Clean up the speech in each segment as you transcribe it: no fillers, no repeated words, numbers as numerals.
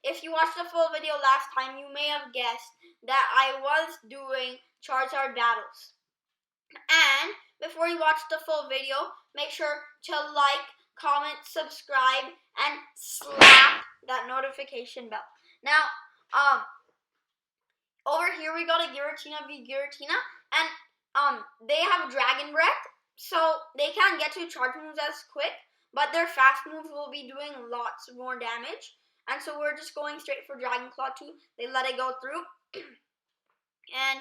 if you watched the full video last time, you may have guessed that I was doing Charizard battles. And before you watch the full video, make sure to like, comment, subscribe, and slap that notification bell. Now, over here we got a Giratina v Giratina, and they have Dragon Breath, so they can't get to charge moves as quick, but their fast moves will be doing lots more damage. And so we're just going straight for Dragon Claw 2. They let it go through. And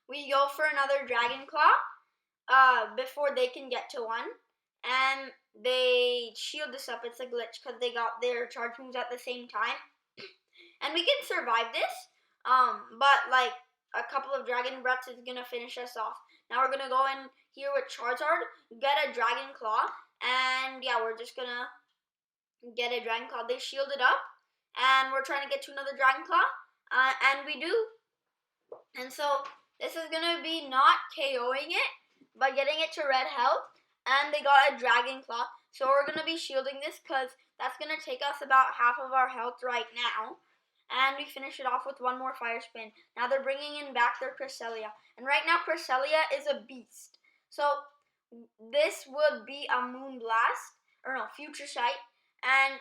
we go for another Dragon Claw before they can get to one. And they shield this up. It's a glitch because they got their charge moves at the same time. And we can survive this. But like a couple of Dragon Breaths is going to finish us off. Now we're going to go in here with Charizard, get a Dragon Claw. And yeah, we're just going to get a Dragon Claw. They shield it up, and we're trying to get to another Dragon Claw, and we do. And so this is gonna be not KOing it, but getting it to red health. And they got a Dragon Claw, so we're gonna be shielding this because that's gonna take us about half of our health right now. And we finish it off with one more Fire Spin. Now they're bringing in back their Cresselia, and right now Cresselia is a beast. So this would be a Moon Blast, or no, Future Sight. And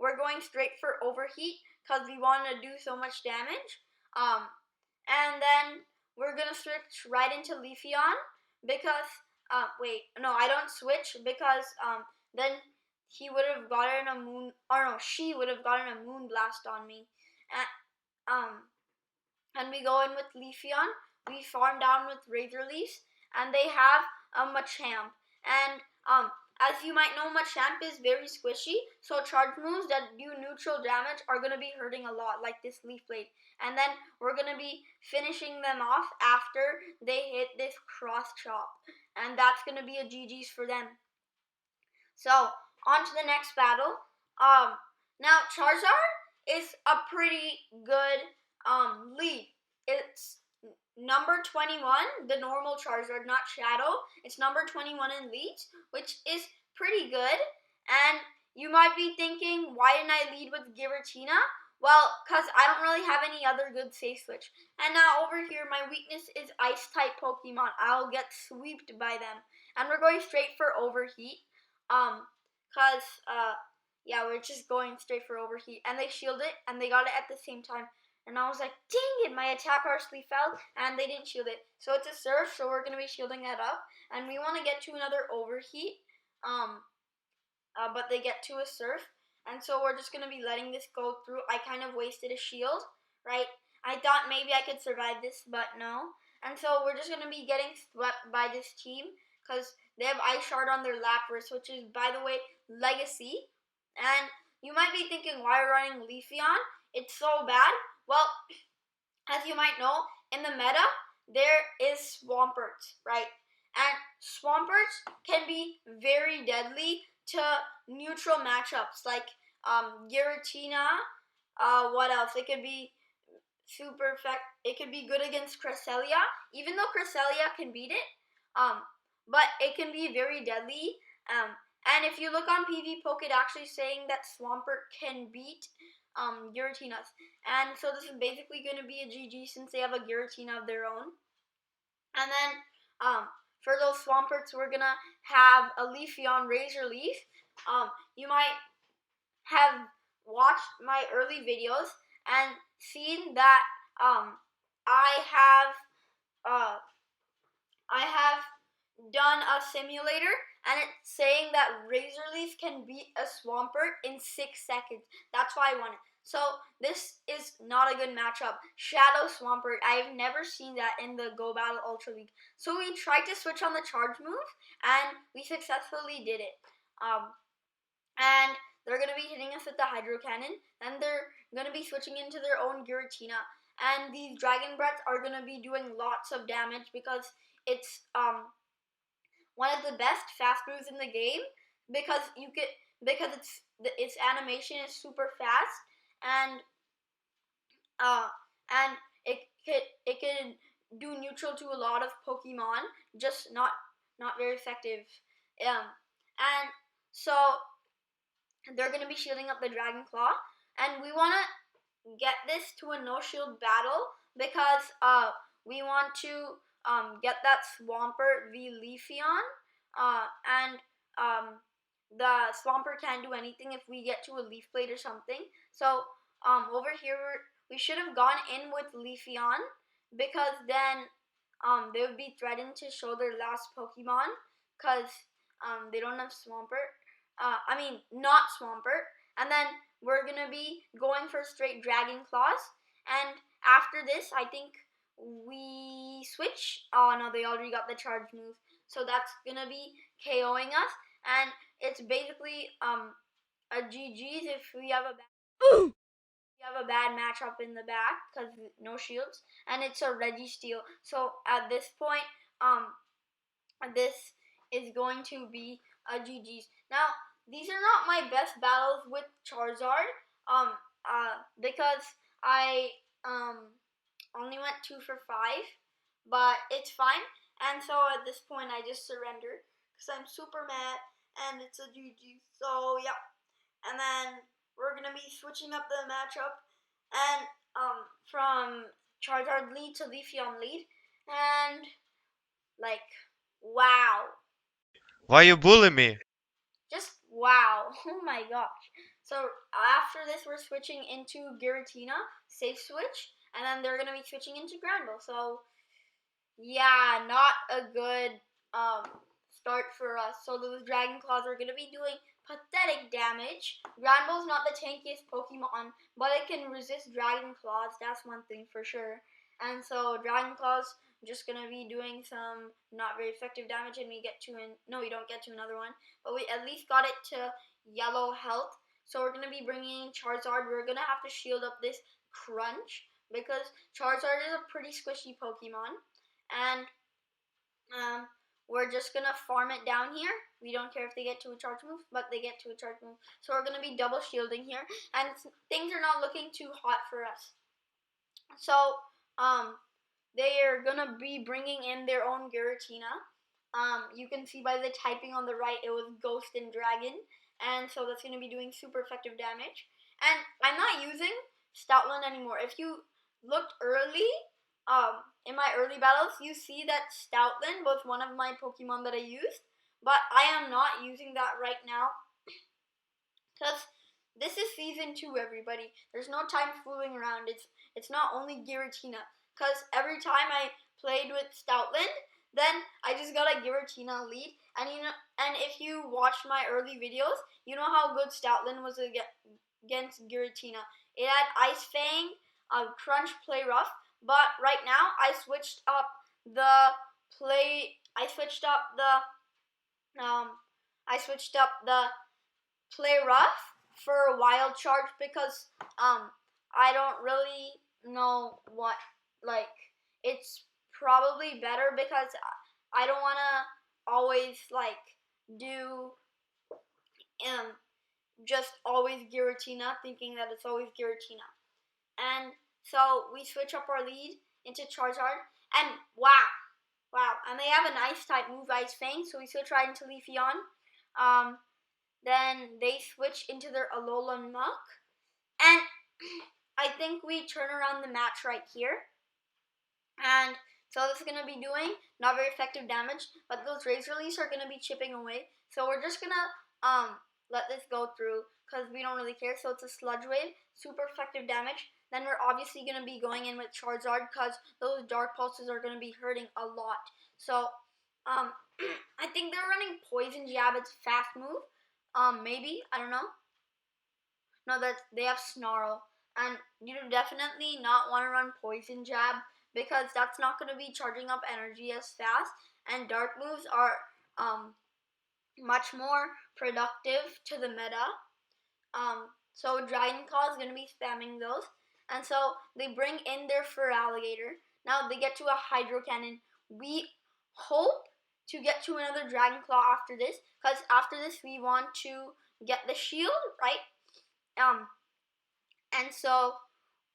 we're going straight for Overheat because we want to do so much damage. And then we're going to switch right into Leafeon because, wait, no, I don't switch because then he would have gotten a Moon, or no, she would have gotten a Moon Blast on me. And we go in with Leafeon. We farm down with Razor Leafs, and they have a Machamp. And as you might know, Machamp is very squishy, so charge moves that do neutral damage are going to be hurting a lot, like this Leaf Blade. And then we're going to be finishing them off after they hit this Cross Chop. And that's going to be a GG's for them. So, on to the next battle. Now, Charizard is a pretty good lead. It's number 21, the normal Charizard, not Shadow. It's number 21 in leads, which is pretty good. And you might be thinking, why didn't I lead with Giratina? Well, because I don't really have any other good safe switch. And now over here, my weakness is Ice-type Pokemon. I'll get swept by them. And we're going straight for Overheat. Yeah, we're just going straight for Overheat. And they shield it, and they got it at the same time. And I was like, dang it, my attack harshly fell, and they didn't shield it. So it's a Surf, so we're going to be shielding that up. And we want to get to another Overheat, but they get to a Surf. And so we're just going to be letting this go through. I kind of wasted a shield, right? I thought maybe I could survive this, but no. And so we're just going to be getting swept by this team, because they have Ice Shard on their Lapras, which is, by the way, Legacy. And you might be thinking, why are running Leafeon? It's so bad. Well, as you might know, in the meta, there is Swamperts, right? And Swamperts can be very deadly to neutral matchups, like Giratina. What else? It could be it could be good against Cresselia, even though Cresselia can beat it. But it can be very deadly. And if you look on PvPoke, it's actually saying that Swampert can beat Giratinas. And so this is basically going to be a GG since they have a Giratina of their own. And then for those Swamperts, we're going to have a Leafeon Razor Leaf. You might have watched my early videos and seen that I have done a simulator, and it's saying that Razor Leaf can beat a Swampert in 6 seconds. That's why I won it. So this is not a good matchup. Shadow Swampert, I've never seen that in the Go Battle Ultra League. So we tried to switch on the charge move, and we successfully did it. And they're going to be hitting us with the Hydro Cannon, and they're going to be switching into their own Giratina. And these Dragon Breaths are going to be doing lots of damage because it's one of the best fast moves in the game, because its animation is super fast, and it can do neutral to a lot of Pokemon, just not very effective. And so they're going to be shielding up the Dragon Claw, and we want to get this to a no shield battle because we want to get that Swampert v Leafeon, and the Swampert can't do anything if we get to a Leaf Blade or something. So over here we should have gone in with Leafeon because then they would be threatened to show their last Pokemon because they don't have Swampert. I mean, not Swampert. And then we're going to be going for straight Dragon Claws. And after this, I think we switch. Oh, no, they already got the charge move. So that's going to be KOing us. And it's basically a GG's if we have a bad matchup in the back because no shields, and it's a Registeel. So at this point, this is going to be a GG's. Now, these are not my best battles with Charizard, because I only went 2 for 5, but it's fine. And so at this point, I just surrendered because I'm super mad, and it's a GG. So yeah, and then we're gonna be switching up the matchup, and from Charizard lead to Leafeon lead, and like, wow, Why you bully me? just wow. Oh my gosh. So after this, we're switching into Giratina, safe switch, and then they're gonna be switching into Granville. So yeah, not a good start for us. So those Dragon Claws are gonna be doing pathetic damage. Granville's not the tankiest Pokemon, but it can resist Dragon Claws. That's one thing for sure. And so Dragon Claws just gonna be doing some not very effective damage, and we get to no, we don't get to another one, but we at least got it to yellow health. So we're gonna be bringing in Charizard. We're gonna have to shield up this Crunch because Charizard is a pretty squishy Pokemon, and we're just gonna farm it down here. We don't care if they get to a charge move, but they get to a charge move. So we're gonna be double shielding here, and things are not looking too hot for us. So they are gonna be bringing in their own Giratina. You can see by the typing on the right, it was Ghost and Dragon, and so that's gonna be doing super effective damage. And I'm not using Stoutland anymore. If you looked early, in my early battles, you see that Stoutland was one of my Pokemon that I used, but I am not using that right now because this is season 2, everybody. There's no time fooling around. It's not only Giratina, because every time I played with Stoutland, then I just got a Giratina lead, and and if you watched my early videos, you know how good Stoutland was against Giratina. It had Ice Fang, Crunch, Play Rough, but right now I switched up the play. I switched up the Play Rough for Wild Charge because I don't really know what, like, it's probably better because I don't want to always like do just always Giratina, thinking that it's always Giratina. And so we switch up our lead into Charizard, and wow, and they have an Ice type move, Ice Fang, so we switch right into Leafeon. Then they switch into their Alolan Muck, and I think we turn around the match right here. And so this is going to be doing not very effective damage, but those Razor Leafs are going to be chipping away. So we're just going to let this go through because we don't really care. So it's a Sludge Wave, super effective damage. Then we're obviously going to be going in with Charizard because those Dark Pulses are going to be hurting a lot. So I think they're running Poison Jab. It's fast move. Maybe, I don't know. No, that they have Snarl, and you definitely not want to run Poison Jab because that's not going to be charging up energy as fast, and Dark moves are much more productive to the meta. So Dragon Claw is going to be spamming those, and so they bring in their Feraligatr. Now they get to a Hydro Cannon. We hope to get to another Dragon Claw after this, because after this we want to get the shield, right? And so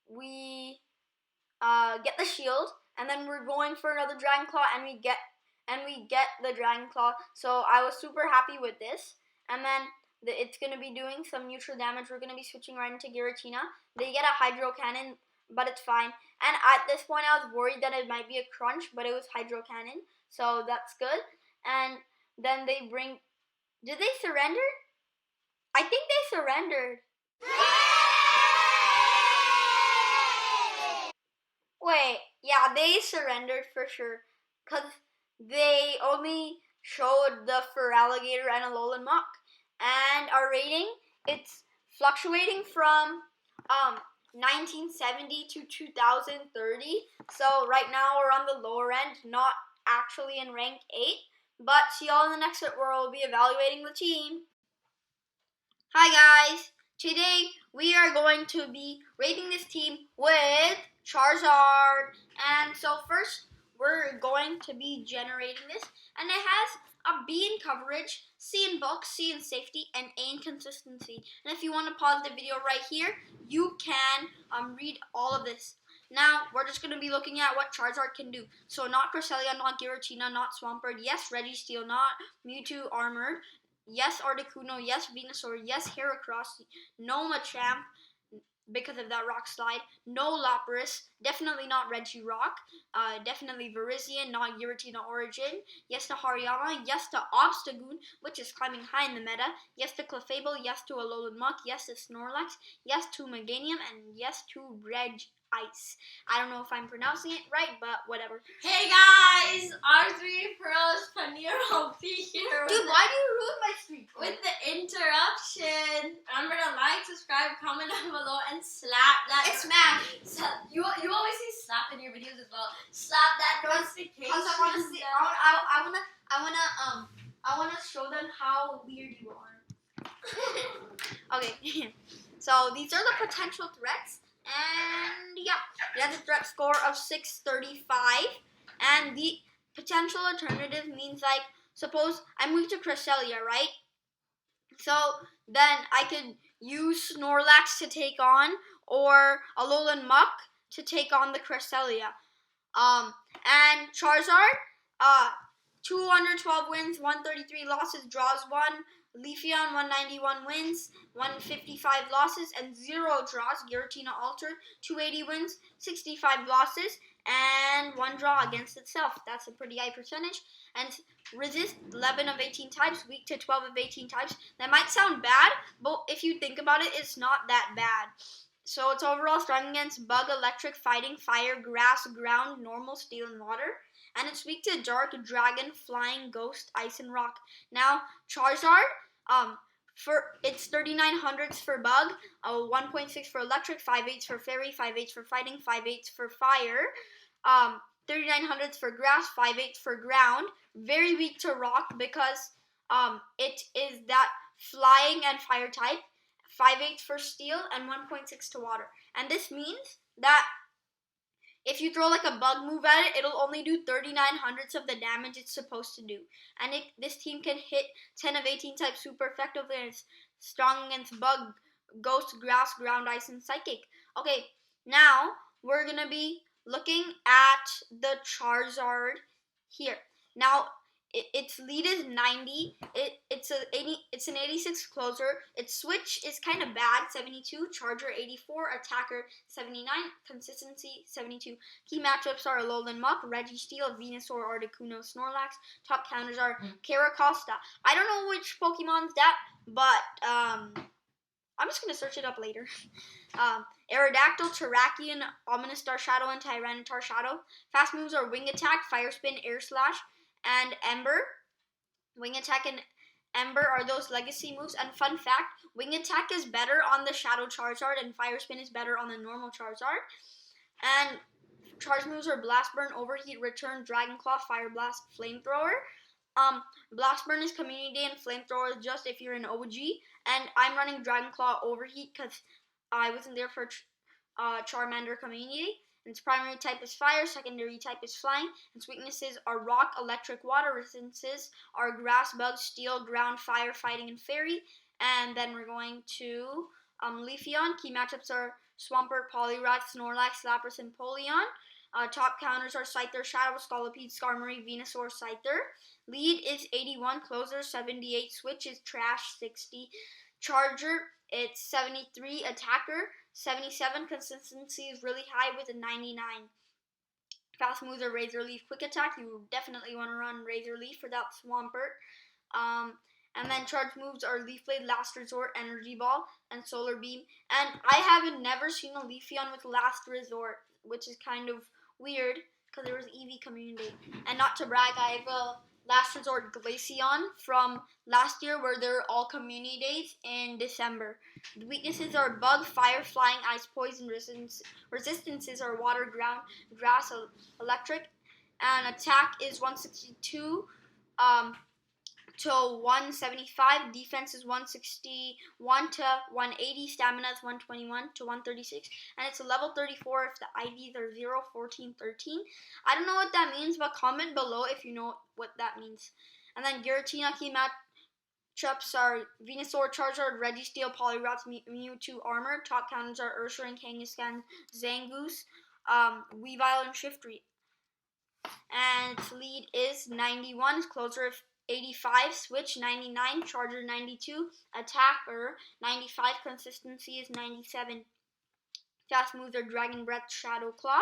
we get the shield, and then we're going for another Dragon Claw, and we get the Dragon Claw. So I was super happy with this, and then it's going to be doing some neutral damage. We're going to be switching right into Giratina. They get a Hydro Cannon, but it's fine. And at this point, I was worried that it might be a Crunch, but it was Hydro Cannon, so that's good. And then they bring... Did they surrender? I think they surrendered. Wait, yeah, they surrendered for sure. Because they only showed the Feraligatr and Alolan Mach. And our rating, it's fluctuating from 1970 to 2030. So right now we're on the lower end, not actually in rank 8. But see y'all in the next set where we'll be evaluating the team. Hi guys! Today we are going to be rating this team with Charizard. And so first we're going to be generating this. And it has a B in coverage, C in bulk, C in safety, and A in consistency. And if you want to pause the video right here, you can read all of this. Now, we're just going to be looking at what Charizard can do. So, not Cresselia, not Giratina, not Swampert, yes, Registeel, not Mewtwo Armored, yes, Articuno, yes, Venusaur, yes, Heracross, no Machamp, because of that rock slide, no Lapras, definitely not Regirock, definitely Virizion, not Giratina Origin, yes to Hariyama, yes to Obstagoon, which is climbing high in the meta, yes to Clefable, yes to Alolan Mach, yes to Snorlax, yes to Meganium, and yes to Ice. I don't know if I'm pronouncing it right, but whatever. Hey guys, R3 Pearls Panero here. Dude, why do you ruin my streak? With the interruption. Remember to like, subscribe, comment down below, and slap that. It's smash. You always say slap in your videos as well. Slap that notification. Because I wanna show them how weird you are. Okay, so these are the potential threats. And yeah, it has a threat score of 635. And the potential alternative means, like, suppose I'm weak to Cresselia, right? So then I could use Snorlax to take on, or Alolan Mach to take on the Cresselia. And Charizard, 212 wins, 133 losses, draws 1. Leafeon, 191 wins, 155 losses, and 0 draws. Giratina Altered, 280 wins, 65 losses, and 1 draw against itself. That's a pretty high percentage. And resist 11 of 18 types, weak to 12 of 18 types. That might sound bad, but if you think about it, it's not that bad. So it's overall strong against Bug, Electric, Fighting, Fire, Grass, Ground, Normal, Steel, and Water. And it's weak to Dark, Dragon, Flying, Ghost, Ice, and Rock. Now, Charizard, for it's 3900s for Bug, 1.6 for Electric, 5.8 for Fairy, 5.8 for Fighting, 5.8 for Fire, 3900s for Grass, 5.8 for Ground. Very weak to Rock because it is that Flying and Fire type. 5.8 for Steel, and 1.6 to Water. And this means that if you throw like a bug move at it, it'll only do 3900ths of the damage it's supposed to do. And this team can hit 10 of 18 types super effectively, and it's strong against Bug, Ghost, Grass, Ground, Ice, and Psychic. Okay, now we're going to be looking at the Charizard here. Now, its lead is 90. It's an 86 closer. Its switch is kind of bad, 72. Charger 84. Attacker 79. Consistency 72. Key matchups are Alolan Mach, Registeel, Venusaur, Articuno, Snorlax. Top counters are Caracosta. I don't know which Pokemon's that, but I'm just gonna search it up later. Aerodactyl, Terrakion, Ominous Star Shadow, and Tyranitar Shadow. Fast moves are Wing Attack, Fire Spin, Air Slash, and Ember. Wing Attack and Ember are those legacy moves. And fun fact, Wing Attack is better on the Shadow Charizard, and Fire Spin is better on the normal Charizard. And charge moves are Blast Burn, Overheat, Return, Dragon Claw, Fire Blast, Flamethrower. Blast Burn is Community, and Flamethrower is just if you're an OG. And I'm running Dragon Claw Overheat because I wasn't there for Charmander Community. And its primary type is Fire, secondary type is Flying. Its weaknesses are Rock, Electric, Water. Resistances are Grass, Bug, Steel, Ground, Fire, Fighting, and Fairy. And then we're going to Leafeon. Key matchups are Swampert, Poliwrath, Snorlax, Lapras, and Polion. Top counters are Scyther, Shadow, Scolipede, Skarmory, Venusaur, Scyther. Lead is 81, closer 78, switch is trash 60, charger it's 73, attacker 77, consistency is really high with a 99. Fast moves are Razor Leaf, Quick Attack. You definitely want to run Razor Leaf for that Swampert. And then charge moves are Leaf Blade, Last Resort, Energy Ball, and Solar Beam. And I haven't never seen a Leafeon with Last Resort, which is kind of weird because there was EV Community. And not to brag, I have a Last Resort Glaceon from last year where they're all community days in December. The weaknesses are Bug, Fire, Flying, Ice, Poison. Resistances are Water, Ground, Grass, Electric. And attack is 162 to 175. Defense is 161 to 180. Stamina is 121 to 136. And it's a level 34 if the IVs are 0, 14, 13. I don't know what that means, but comment below if you know what that means. And then Giratina key matchups are Venusaur, Charizard, Registeel, Poliwrath, Mewtwo, Armor. Top counters are Urshifu, Kangaskhan, Zangoose, Weavile, and Shiftry. And its lead is 91, its closer 85, switch 99, charger 92, attacker 95, consistency is 97. Fast moves are Dragon Breath, Shadow Claw.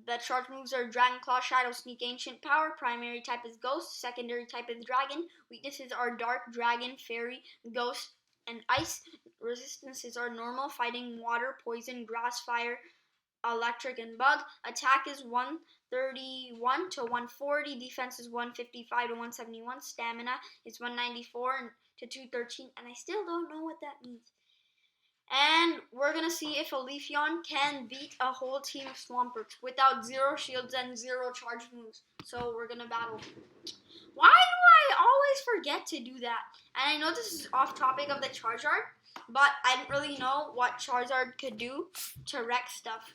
The charge moves are Dragon Claw, Shadow, Sneak, Ancient Power. Primary type is Ghost, secondary type is Dragon. Weaknesses are Dark, Dragon, Fairy, Ghost, and Ice. Resistances are Normal, Fighting, Water, Poison, Grass, Fire, Electric, and Bug. Attack is 131 to 140. Defense is 155 to 171. Stamina is 194 to 213. And I still don't know what that means. And we're going to see if a Leafeon can beat a whole team of Swamperts without 0 shields and 0 charge moves. So we're going to battle. Why do I always forget to do that? And I know this is off topic of the Charizard, but I didn't really know what Charizard could do to wreck stuff.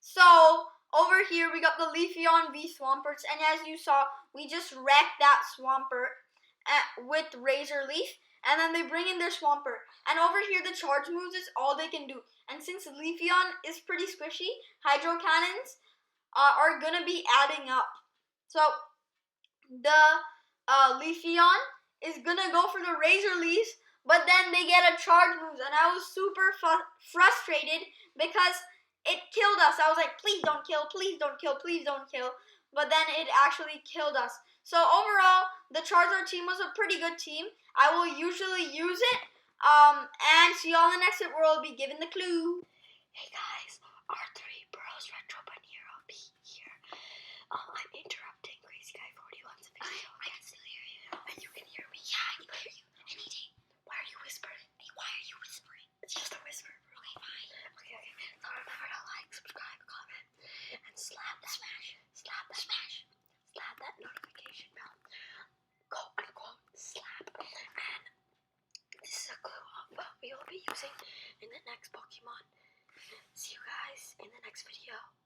So over here we got the Leafeon v Swamperts, and as you saw, we just wrecked that Swampert with Razor Leaf, and then they bring in their Swampert. And over here the charge moves is all they can do. And since Leafeon is pretty squishy, Hydro Cannons are gonna be adding up. So the Leafeon is gonna go for the Razor Leafs, but then they get a charge moves, and I was super frustrated because it killed us. I was like, please don't kill, please don't kill, please don't kill. But then it actually killed us. So overall, the Charizard team was a pretty good team. I will usually use it. And see y'all in the next video where I'll be giving the clue. Hey guys, R3 Bros Retro Banero be here. I'm interrupting Crazy Guy 41's video. I can still hear you. And you can hear me. Yeah, I can hear you. Anything. Why are you whispering? Hey, why are you whispering? It's just a whisper. Okay, fine. Okay. So remember to like, subscribe, comment, and slap that notification bell. Quote unquote slap. And this is a clue of what we will be using in the next Pokemon. See you guys in the next video.